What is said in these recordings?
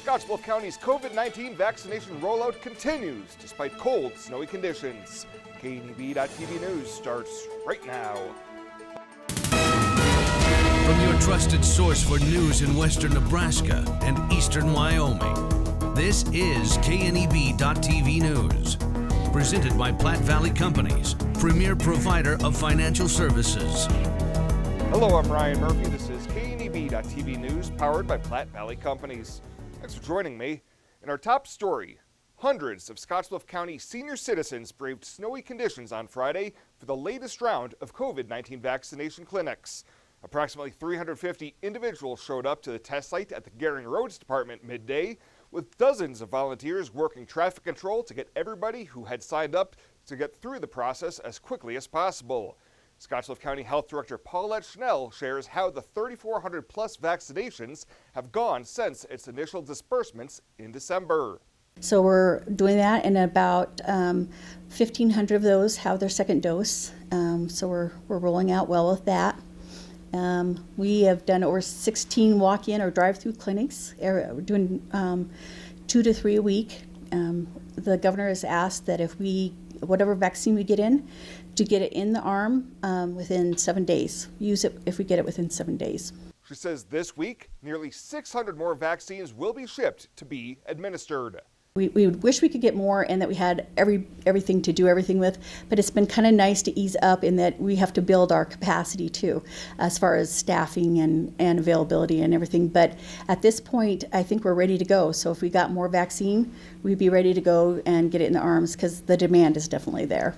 Scottsbluff County's COVID-19 vaccination rollout continues despite cold, snowy conditions. KNEB.TV News starts right now. From your trusted source for news in western Nebraska and eastern Wyoming, this is KNEB.TV News. Presented by Platte Valley Companies, premier provider of financial services. Hello, I'm Ryan Murphy. This is KNEB.TV News, powered by Platte Valley Companies. Thanks for joining me. In our top story, hundreds of Scottsbluff County senior citizens braved snowy conditions on Friday for the latest round of COVID-19 vaccination clinics. Approximately 350 individuals showed up to the test site at the Gehring Roads Department midday, with dozens of volunteers working traffic control to get everybody who had signed up to get through the process as quickly as possible. Scottsbluff County Health Director Paulette Schnell shares how the 3,400 plus vaccinations have gone since its initial disbursements in December. So we're doing that, and about 1,500 of those have their second dose. So we're rolling out well with that. We have done over 16 walk-in or drive-through clinics. We're doing 2 to 3 a week. The governor has asked that whatever vaccine we get in, to get it in the arm within 7 days. Use it if we get it within 7 days. She says this week, nearly 600 more vaccines will be shipped to be administered. We would wish we could get more and that we had everything to do everything with, but it's been kind of nice to ease up in that we have to build our capacity too, as far as staffing and availability and everything. But at this point, I think we're ready to go. So if we got more vaccine, we'd be ready to go and get it in the arms because the demand is definitely there.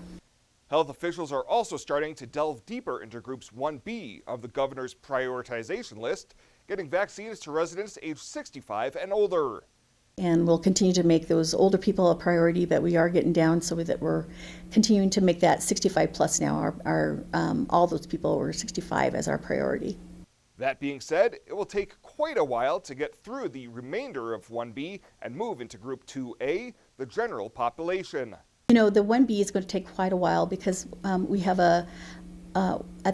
Health officials are also starting to delve deeper into Groups 1B of the governor's prioritization list, getting vaccines to residents aged 65 and older. And we'll continue to make those older people a priority, but we are getting down so that we're continuing to make that 65 plus now, all those people over 65 as our priority. That being said, it will take quite a while to get through the remainder of 1B and move into Group 2A, the general population. You know, the 1B is going to take quite a while because we have at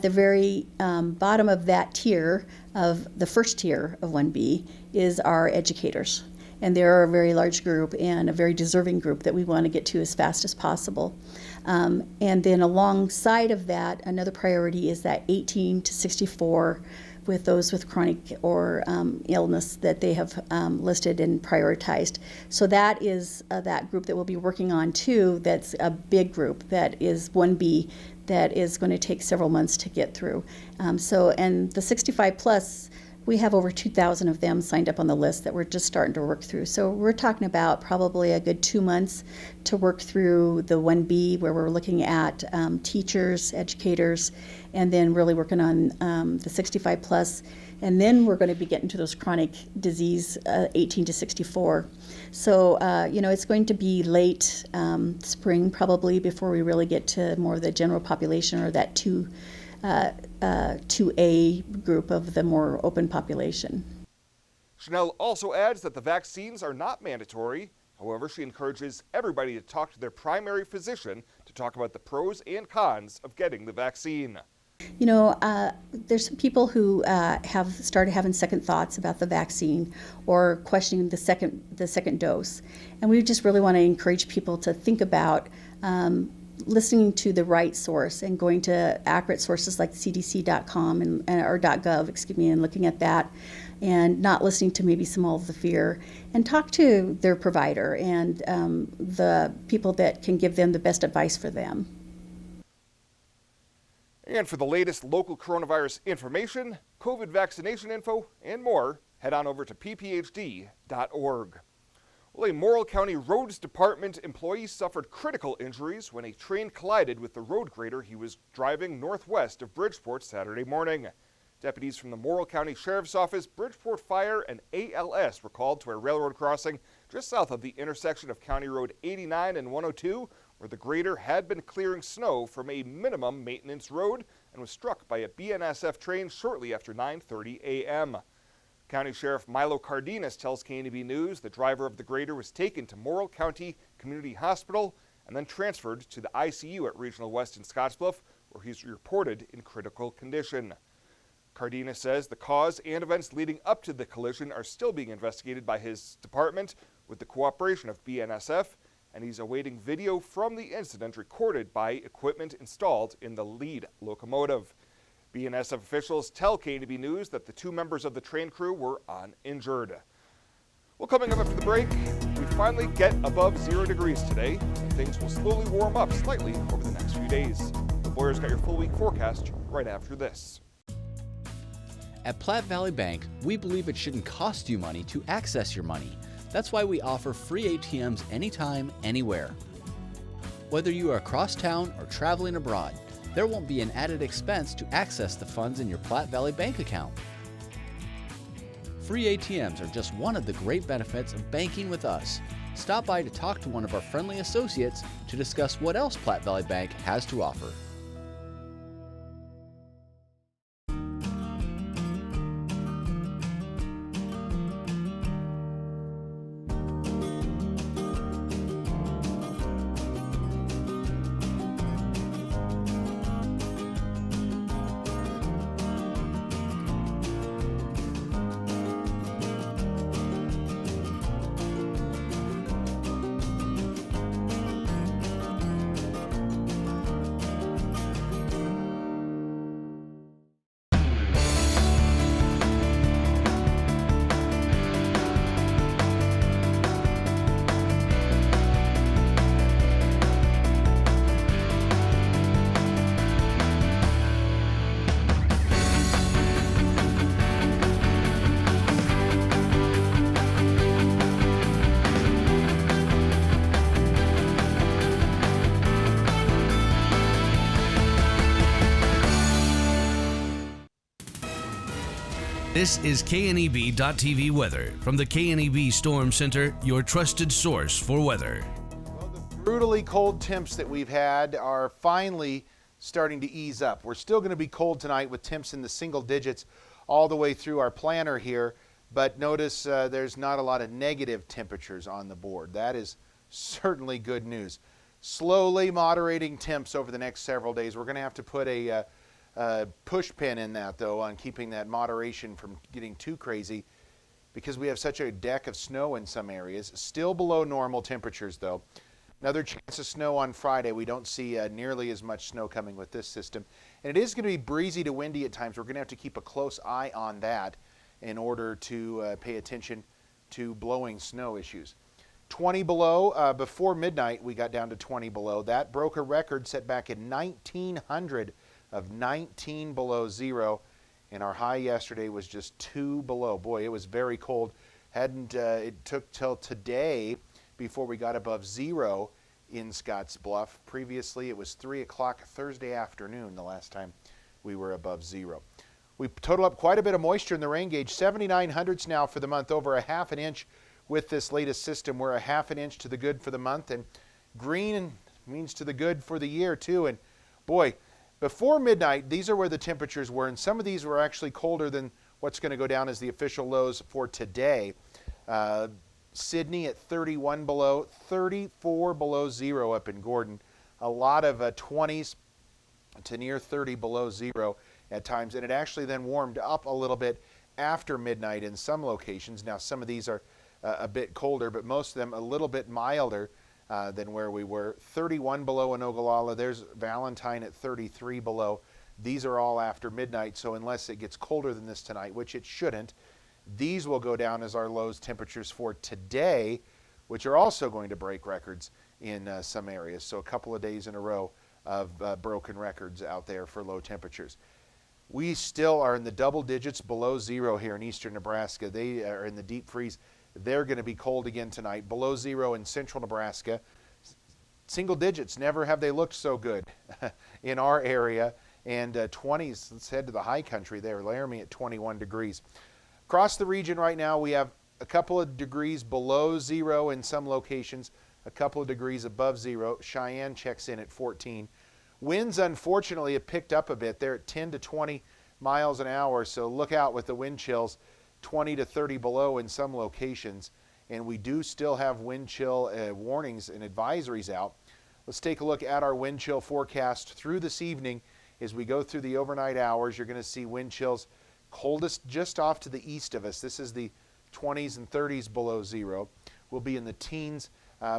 the very bottom of that tier, of the first tier of 1B, is our educators. And they're a very large group and a very deserving group that we want to get to as fast as possible. And then alongside of that, another priority is that 18 to 64 with those with chronic or illness that they have listed and prioritized. So that is that group that we'll be working on too. That's a big group that is 1B that is going to take several months to get through. And the 65 plus, we have over 2,000 of them signed up on the list that we're just starting to work through. So we're talking about probably a good 2 months to work through the 1B, where we're looking at teachers, educators, and then really working on the 65 plus. And then we're going to be getting to those chronic disease, 18 to 64. So, it's going to be late spring probably before we really get to more of the general population or that 2A group of the more open population. Schnell also adds that the vaccines are not mandatory. However, she encourages everybody to talk to their primary physician to talk about the pros and cons of getting the vaccine. You know, there's some people who have started having second thoughts about the vaccine or questioning the second dose. And we just really want to encourage people to think about listening to the right source and going to accurate sources like cdc.com or .gov, and looking at that and not listening to maybe some of the fear, and talk to their provider and the people that can give them the best advice for them. And for the latest local coronavirus information, COVID vaccination info, and more, head on over to pphd.org. Well, a Morrill County Roads Department employee suffered critical injuries when a train collided with the road grader he was driving northwest of Bridgeport Saturday morning. Deputies from the Morrill County Sheriff's Office, Bridgeport Fire, and ALS were called to a railroad crossing just south of the intersection of County Road 89 and 102, where the grader had been clearing snow from a minimum maintenance road and was struck by a BNSF train shortly after 9:30 a.m. County Sheriff Milo Cardenas tells KNEB News the driver of the grader was taken to Morrill County Community Hospital and then transferred to the ICU at Regional West in Scottsbluff, where he's reported in critical condition. Cardenas says the cause and events leading up to the collision are still being investigated by his department with the cooperation of BNSF, and he's awaiting video from the incident recorded by equipment installed in the lead locomotive. BNSF officials tell KNB News that the 2 members of the train crew were uninjured. Well, coming up after the break, we finally get above 0 degrees today, and things will slowly warm up slightly over the next few days. The Lawyer's got your full week forecast right after this. At Platte Valley Bank, we believe it shouldn't cost you money to access your money. That's why we offer free ATMs anytime, anywhere. Whether you are across town or traveling abroad, there won't be an added expense to access the funds in your Platte Valley Bank account. Free ATMs are just one of the great benefits of banking with us. Stop by to talk to one of our friendly associates to discuss what else Platte Valley Bank has to offer. This is KNEB.TV weather from the KNEB Storm Center, your trusted source for weather. Well, the brutally cold temps that we've had are finally starting to ease up. We're still going to be cold tonight with temps in the single digits all the way through our planner here, but notice there's not a lot of negative temperatures on the board. That is certainly good news. Slowly moderating temps over the next several days. We're going to have to put a push pin in that, though, on keeping that moderation from getting too crazy, because we have such a deck of snow in some areas. Still below normal temperatures, though. Another chance of snow on Friday. We don't see nearly as much snow coming with this system. And it is going to be breezy to windy at times. We're going to have to keep a close eye on that in order to pay attention to blowing snow issues. 20 below. Before midnight, we got down to 20 below. That broke a record set back in 1900 of 19 below zero, and our high yesterday was just 2 below. Boy, it was very cold. It took till today before we got above 0 in Scotts Bluff. Previously, it was 3 o'clock Thursday afternoon the last time we were above 0. We total up quite a bit of moisture in the rain gauge, 79 hundredths now for the month, over a half an inch with this latest system. We're a half an inch to the good for the month, and green means to the good for the year too. And boy, before midnight, these are where the temperatures were, and some of these were actually colder than what's going to go down as the official lows for today. Sydney at 31 below, 34 below 0 up in Gordon. A lot of 20s to near 30 below 0 at times, and it actually then warmed up a little bit after midnight in some locations. Now, some of these are a bit colder, but most of them a little bit milder than where we were. 31 below in Ogallala. There's Valentine at 33 below. These are all after midnight, so unless it gets colder than this tonight, which it shouldn't, these will go down as our lows temperatures for today, which are also going to break records in some areas. So a couple of days in a row of broken records out there for low temperatures. We still are in the double digits below 0 here in eastern Nebraska. They are in the deep freeze. They're going to be cold again tonight. Below 0 in central Nebraska. Single digits, never have they looked so good in our area. And 20s, let's head to the high country there. Laramie at 21 degrees. Across the region right now, we have a couple of degrees below 0 in some locations, a couple of degrees above 0. Cheyenne checks in at 14. Winds, unfortunately, have picked up a bit. They're at 10 to 20 miles an hour, so look out with the wind chills. 20 to 30 below in some locations, and we do still have wind chill warnings and advisories out. Let's take a look at our wind chill forecast through this evening. As we go through the overnight hours, you're going to see wind chills Coldest just off to the east of us. This is the 20s and 30s below zero. We'll be in the teens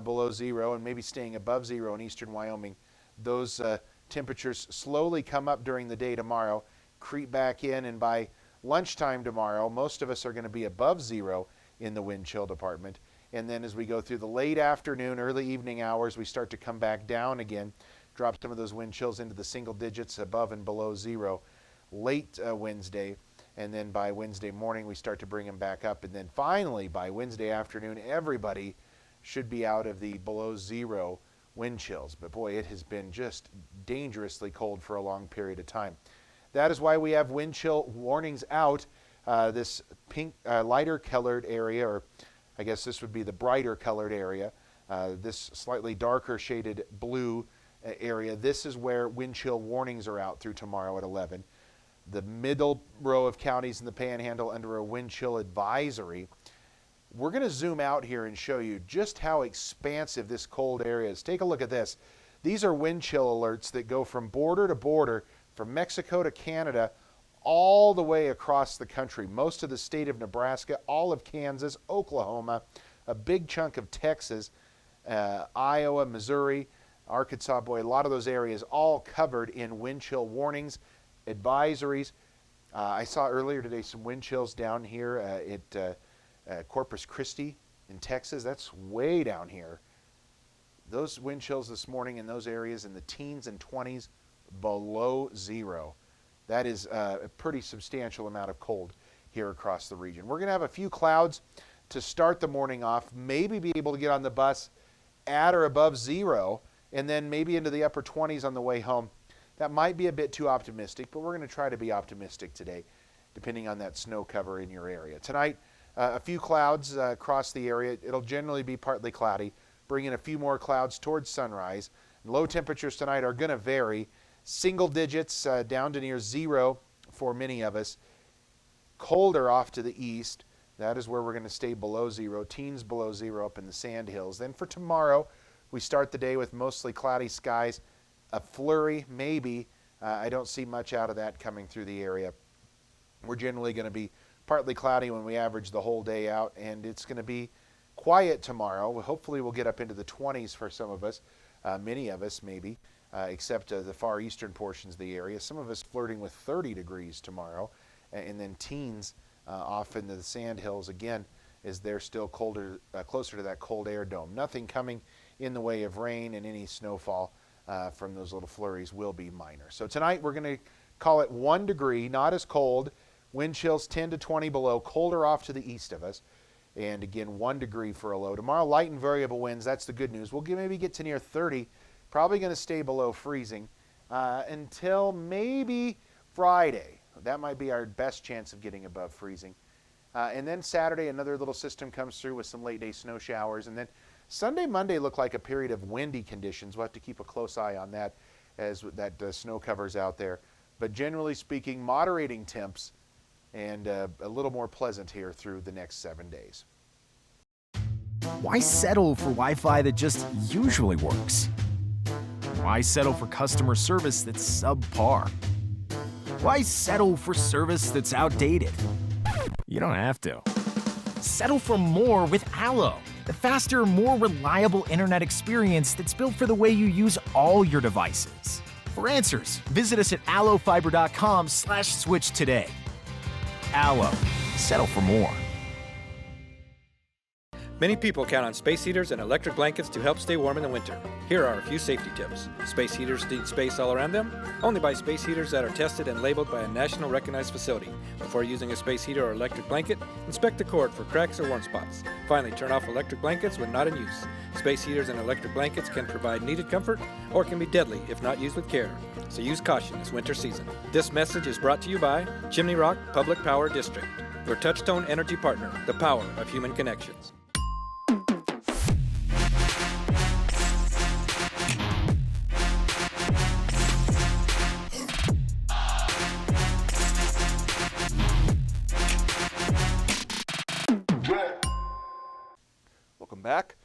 below zero and maybe staying above zero in eastern Wyoming. Those temperatures slowly come up during the day tomorrow, creep back in, and by lunchtime tomorrow, most of us are going to be above zero in the wind chill department. And then as we go through the late afternoon, early evening hours, we start to come back down again, drop some of those wind chills into the single digits above and below zero late Wednesday. And then by Wednesday morning, we start to bring them back up. And then finally, by Wednesday afternoon, everybody should be out of the below zero wind chills. But boy, it has been just dangerously cold for a long period of time. That is why we have wind chill warnings out. This pink, lighter colored area, or I guess this would be the brighter colored area, this slightly darker shaded blue area, this is where wind chill warnings are out through tomorrow at 11. The middle row of counties in the Panhandle under a wind chill advisory. We're going to zoom out here and show you just how expansive this cold area is. Take a look at this. These are wind chill alerts that go from border to border, from Mexico to Canada, all the way across the country. Most of the state of Nebraska, all of Kansas, Oklahoma, a big chunk of Texas, Iowa, Missouri, Arkansas, boy, a lot of those areas all covered in wind chill warnings, advisories. I saw earlier today some wind chills down here at Corpus Christi in Texas. That's way down here. Those wind chills this morning in those areas in the teens and 20s below zero. That is a pretty substantial amount of cold here across the region. We're going to have a few clouds to start the morning off, maybe be able to get on the bus at or above zero, and then maybe into the upper 20s on the way home. That might be a bit too optimistic, but we're going to try to be optimistic today, depending on that snow cover in your area. Tonight, a few clouds across the area. It'll generally be partly cloudy, bringing a few more clouds towards sunrise. Low temperatures tonight are going to vary. Single digits down to near zero for many of us. Colder off to the east. That is where we're going to stay below zero. Teens below zero up in the Sand Hills. Then for tomorrow, we start the day with mostly cloudy skies. A flurry, maybe. I don't see much out of that coming through the area. We're generally going to be partly cloudy when we average the whole day out, and it's going to be quiet tomorrow. Hopefully we'll get up into the 20s for some of us, many of us maybe, except the far eastern portions of the area. Some of us flirting with 30 degrees tomorrow, and then teens off into the Sand Hills again, as they're still colder, closer to that cold air dome. Nothing coming in the way of rain, and any snowfall from those little flurries will be minor. So tonight we're going to call it 1 degree, not as cold. Wind chills 10 to 20 below, colder off to the east of us. And again, 1 degree for a low. Tomorrow, light and variable winds. That's the good news. We'll maybe get to near 30. Probably going to stay below freezing until maybe Friday. That might be our best chance of getting above freezing. And then Saturday, another little system comes through with some late day snow showers. And then Sunday, Monday look like a period of windy conditions. We'll have to keep a close eye on that as that snow covers out there. But generally speaking, moderating temps and a little more pleasant here through the next 7 days. Why settle for Wi-Fi that just usually works? Why settle for customer service that's subpar? Why settle for service that's outdated? You don't have to. Settle for more with Allo, the faster, more reliable internet experience that's built for the way you use all your devices. For answers, visit us at allofiber.com/switch today. Allo, settle for more. Many people count on space heaters and electric blankets to help stay warm in the winter. Here are a few safety tips. Space heaters need space all around them. Only buy space heaters that are tested and labeled by a national recognized facility. Before using a space heater or electric blanket, inspect the cord for cracks or warm spots. Finally, turn off electric blankets when not in use. Space heaters and electric blankets can provide needed comfort or can be deadly if not used with care. So use caution this winter season. This message is brought to you by Chimney Rock Public Power District, your touchstone energy partner, the power of human connections. Welcome back.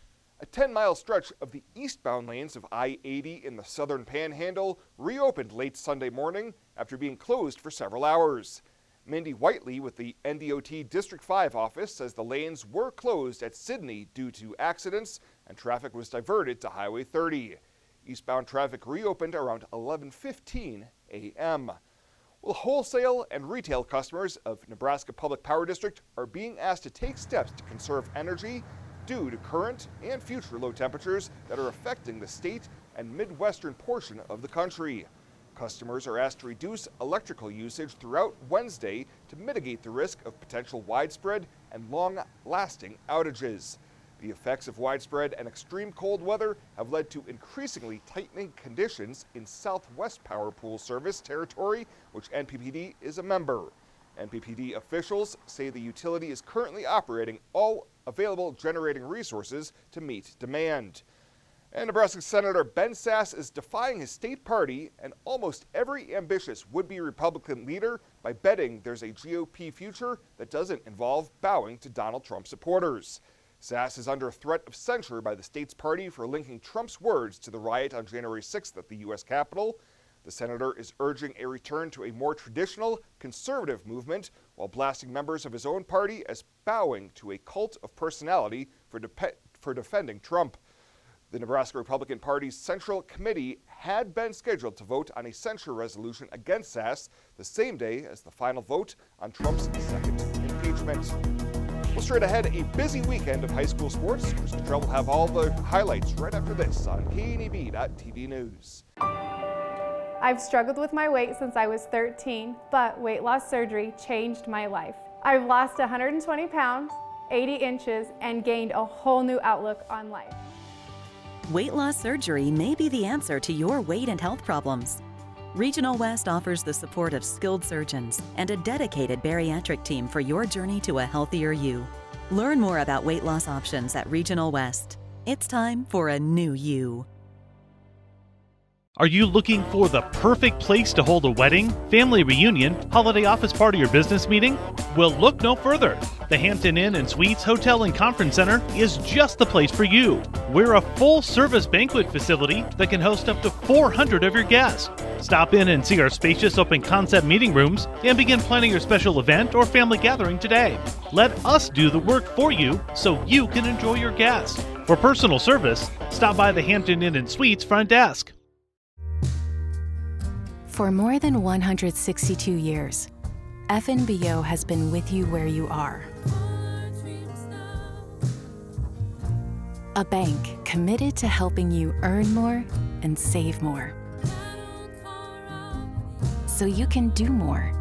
A 10-mile stretch of the eastbound lanes of I-80 in the southern Panhandle reopened late Sunday morning after being closed for several hours. Mindy Whiteley with the NDOT District 5 office says the lanes were closed at Sydney due to accidents and traffic was diverted to Highway 30. Eastbound traffic reopened around 11:15 a.m. Well, wholesale and retail customers of Nebraska Public Power District are being asked to take steps to conserve energy due to current and future low temperatures that are affecting the state and Midwestern portion of the country. Customers are asked to reduce electrical usage throughout Wednesday to mitigate the risk of potential widespread and long-lasting outages. The effects of widespread and extreme cold weather have led to increasingly tightening conditions in Southwest Power Pool Service territory, which NPPD is a member. NPPD officials say the utility is currently operating all available generating resources to meet demand. And Nebraska Senator Ben Sasse is defying his state party and almost every ambitious would-be Republican leader by betting there's a GOP future that doesn't involve bowing to Donald Trump supporters. Sasse is under threat of censure by the state's party for linking Trump's words to the riot on January 6th at the U.S. Capitol. The senator is urging a return to a more traditional conservative movement while blasting members of his own party as bowing to a cult of personality for defending Trump. The Nebraska Republican Party's Central Committee had been scheduled to vote on a censure resolution against Sasse the same day as the final vote on Trump's second impeachment. Well, straight ahead, a busy weekend of high school sports. Chris Cottrell will have all the highlights right after this on KNEB.TV News. I've struggled with my weight since I was 13, but weight loss surgery changed my life. I've lost 120 pounds, 80 inches, and gained a whole new outlook on life. Weight loss surgery may be the answer to your weight and health problems. Regional West offers the support of skilled surgeons and a dedicated bariatric team for your journey to a healthier you. Learn more about weight loss options at Regional West. It's time for a new you. Are you looking for the perfect place to hold a wedding, family reunion, holiday office party, or business meeting? Well, look no further. The Hampton Inn and Suites Hotel and Conference Center is just the place for you. We're a full-service banquet facility that can host up to 400 of your guests. Stop in and see our spacious open-concept meeting rooms and begin planning your special event or family gathering today. Let us do the work for you so you can enjoy your guests. For personal service, stop by the Hampton Inn and Suites front desk. For more than 162 years, FNBO has been with you where you are. A bank committed to helping you earn more and save more, so you can do more,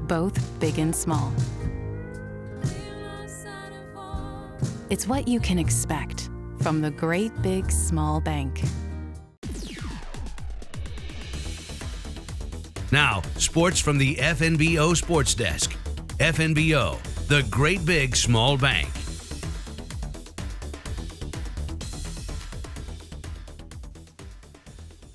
both big and small. It's what you can expect from the great big small bank. Now, sports from the FNBO Sports Desk. FNBO, the great big small bank.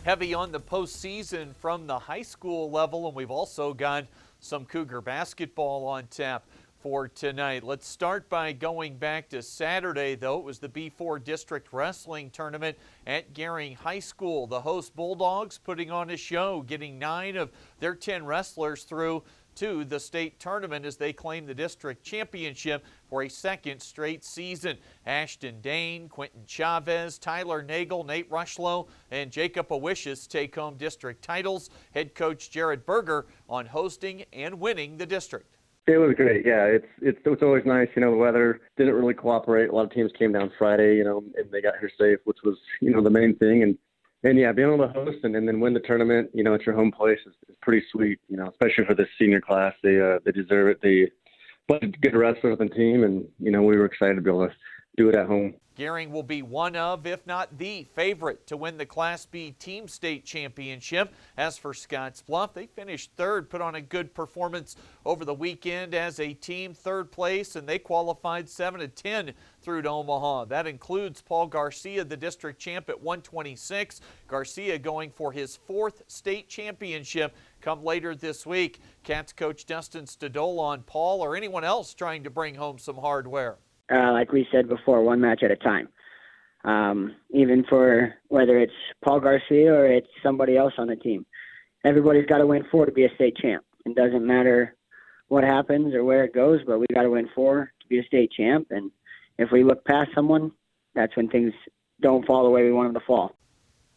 Heavy on the postseason from the high school level, and we've also got some Cougar basketball on tap for tonight. Let's start by going back to Saturday, though. It was the B4 District Wrestling Tournament at Gering High School. The host Bulldogs putting on a show, getting 9 of their 10 wrestlers through to the state tournament as they claim the district championship for a second straight season. Ashton Dane, Quentin Chavez, Tyler Nagel, Nate Rushlow, and Jacob Awishis take home district titles. Head coach Jared Berger on hosting and winning the district. It was great. Yeah, it's always nice. The weather didn't really cooperate. A lot of teams came down Friday, and they got here safe, which was, the main thing. And yeah, being able to host and then win the tournament, at your home place is pretty sweet. Especially for this senior class, they deserve it. They put good wrestlers on the team, and we were excited to be able to do it at home. Gering will be one of, if not the favorite to win the Class B Team State Championship. As for Scotts Bluff, they finished third, put on a good performance over the weekend as a team, third place, and they qualified 7-10 through to Omaha. That includes Paul Garcia, the district champ at 126. Garcia going for his 4th state championship come later this week. Cats coach Dustin Stadola on Paul or anyone else trying to bring home some hardware. Like we said before, one match at a time. Even for whether it's Paul Garcia or it's somebody else on the team. Everybody's got to win 4 to be a state champ. It doesn't matter what happens or where it goes, but we got to win 4 to be a state champ. And if we look past someone, that's when things don't fall the way we want them to fall.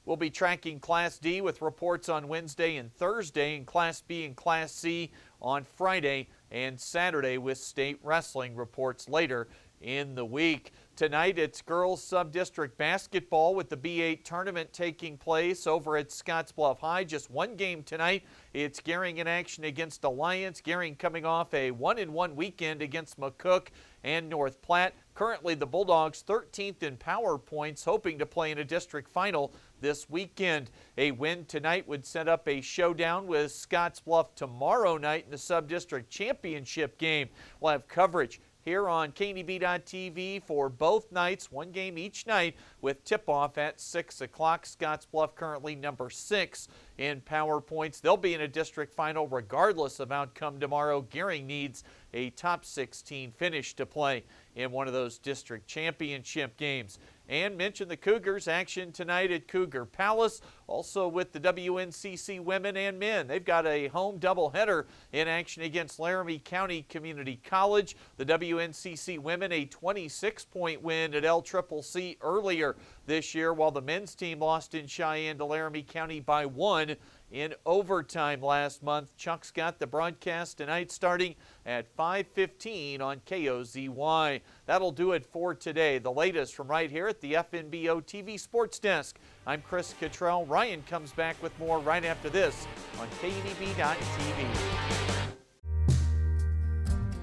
We'll be tracking Class D with reports on Wednesday and Thursday, and Class B and Class C on Friday and Saturday, with state wrestling reports later in the week. Tonight it's girls sub-district basketball with the B8 tournament taking place over at Scottsbluff High. Just one game tonight. It's Gering in action against Alliance. Gering coming off a 1-1 weekend against McCook and North Platte. Currently the Bulldogs 13th in power points, hoping to play in a district final this weekend. A win tonight would set up a showdown with Scottsbluff tomorrow night in the sub-district championship game. We'll have coverage here on KNEB.TV for both nights, one game each night, with tip-off at 6 o'clock. Scottsbluff currently number 6 in power points. They'll be in a district final regardless of outcome tomorrow. Gering needs a top 16 finish to play in one of those district championship games. And mention the Cougars action tonight at Cougar Palace, also with the WNCC women and men. They've got a home doubleheader in action against Laramie County Community College. The WNCC women a 26-point win at LCCC earlier this year, while the men's team lost in Cheyenne to Laramie County by 1 in overtime last month. Chuck's got the broadcast tonight starting at 5:15 on KOZY. That'll do it for today. The latest from right here at the FNBO TV Sports Desk. I'm Chris Cottrell. Ryan comes back with more right after this on KNEB.TV.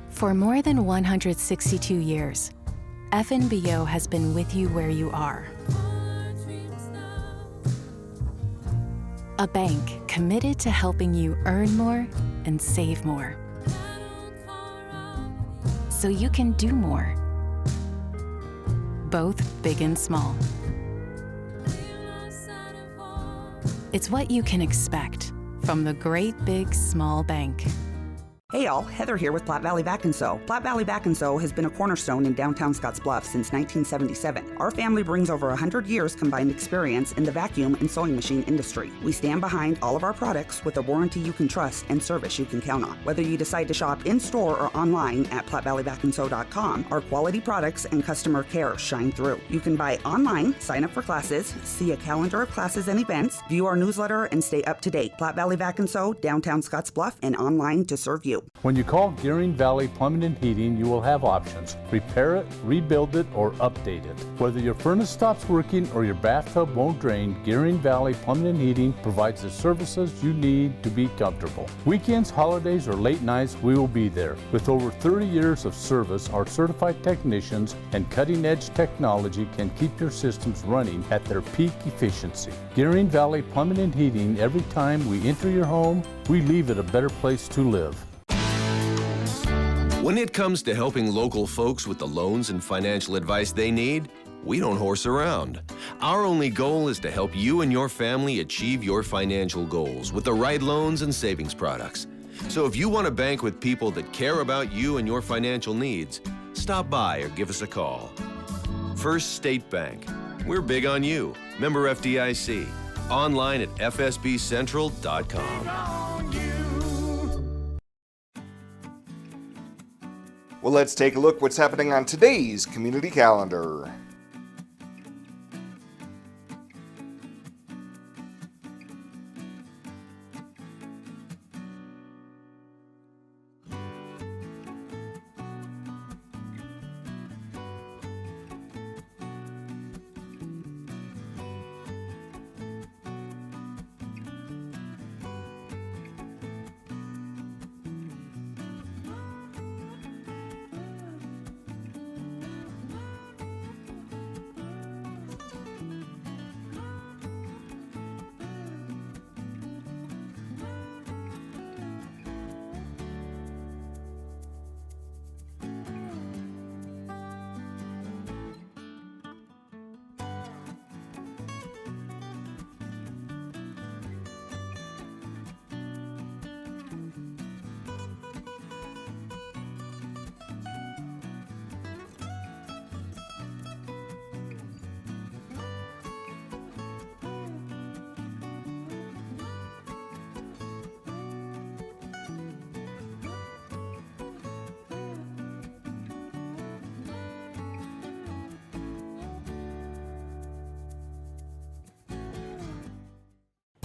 For more than 162 years, FNBO has been with you where you are. A bank committed to helping you earn more and save more, so you can do more, both big and small. It's what you can expect from the great big small bank. Hey y'all, Heather here with Platte Valley Vac & Sew. Platte Valley Vac & Sew has been a cornerstone in downtown Scottsbluff since 1977. Our family brings over 100 years combined experience in the vacuum and sewing machine industry. We stand behind all of our products with a warranty you can trust and service you can count on. Whether you decide to shop in-store or online at PlatteValleyVacandSew.com, our quality products and customer care shine through. You can buy online, sign up for classes, see a calendar of classes and events, view our newsletter, and stay up to date. Platte Valley Vac & Sew, downtown Scottsbluff, and online to serve you. When you call Gering Valley Plumbing and Heating, you will have options. Repair it, rebuild it, or update it. Whether your furnace stops working or your bathtub won't drain, Gering Valley Plumbing and Heating provides the services you need to be comfortable. Weekends, holidays, or late nights, we will be there. With over 30 years of service, our certified technicians and cutting-edge technology can keep your systems running at their peak efficiency. Gering Valley Plumbing and Heating, every time we enter your home, we leave it a better place to live. When it comes to helping local folks with the loans and financial advice they need, we don't horse around. Our only goal is to help you and your family achieve your financial goals with the right loans and savings products. So if you want to bank with people that care about you and your financial needs, stop by or give us a call. First State Bank. We're big on you. Member FDIC. Online at fsbcentral.com. Well, let's take a look what's happening on today's community calendar.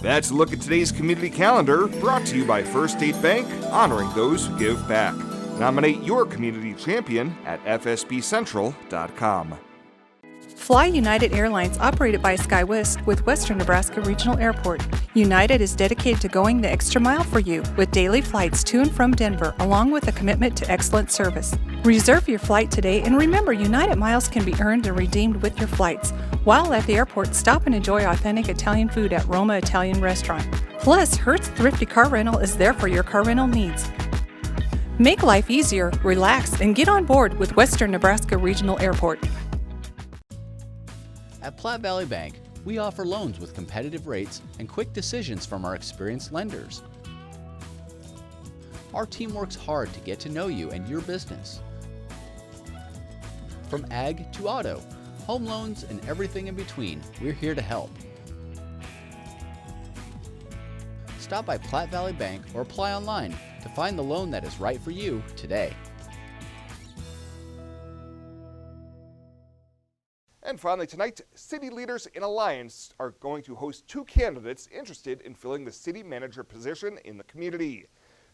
That's a look at today's community calendar, brought to you by First State Bank, honoring those who give back. Nominate your community champion at fsbcentral.com. Fly United Airlines, operated by SkyWest with Western Nebraska Regional Airport. United is dedicated to going the extra mile for you with daily flights to and from Denver, along with a commitment to excellent service. Reserve your flight today, and remember, United miles can be earned and redeemed with your flights. While at the airport, stop and enjoy authentic Italian food at Roma Italian Restaurant. Plus, Hertz Thrifty Car Rental is there for your car rental needs. Make life easier, relax, and get on board with Western Nebraska Regional Airport. At Platte Valley Bank, we offer loans with competitive rates and quick decisions from our experienced lenders. Our team works hard to get to know you and your business. From ag to auto, home loans, and everything in between, we're here to help. Stop by Platte Valley Bank or apply online to find the loan that is right for you today. And finally tonight, city leaders in Alliance are going to host two candidates interested in filling the city manager position in the community.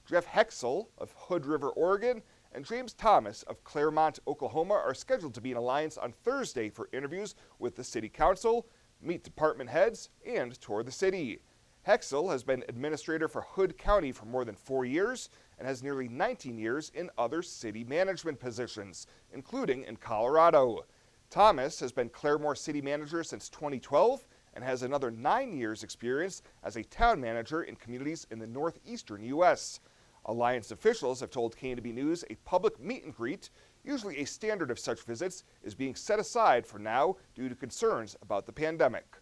Jeff Hexel of Hood River, Oregon, and James Thomas of Claremont, Oklahoma are scheduled to be in Alliance on Thursday for interviews with the city council, meet department heads, and tour the city. Hexel has been administrator for Hood County for more than 4 years and has nearly 19 years in other city management positions, including in Colorado. Thomas has been Claremore city manager since 2012 and has another 9 years experience as a town manager in communities in the northeastern U.S. Alliance officials have told KNB News a public meet and greet, usually a standard of such visits, is being set aside for now due to concerns about the pandemic.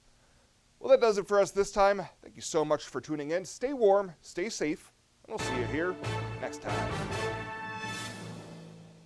Well, that does it for us this time. Thank you so much for tuning in. Stay warm, stay safe, and we'll see you here next time.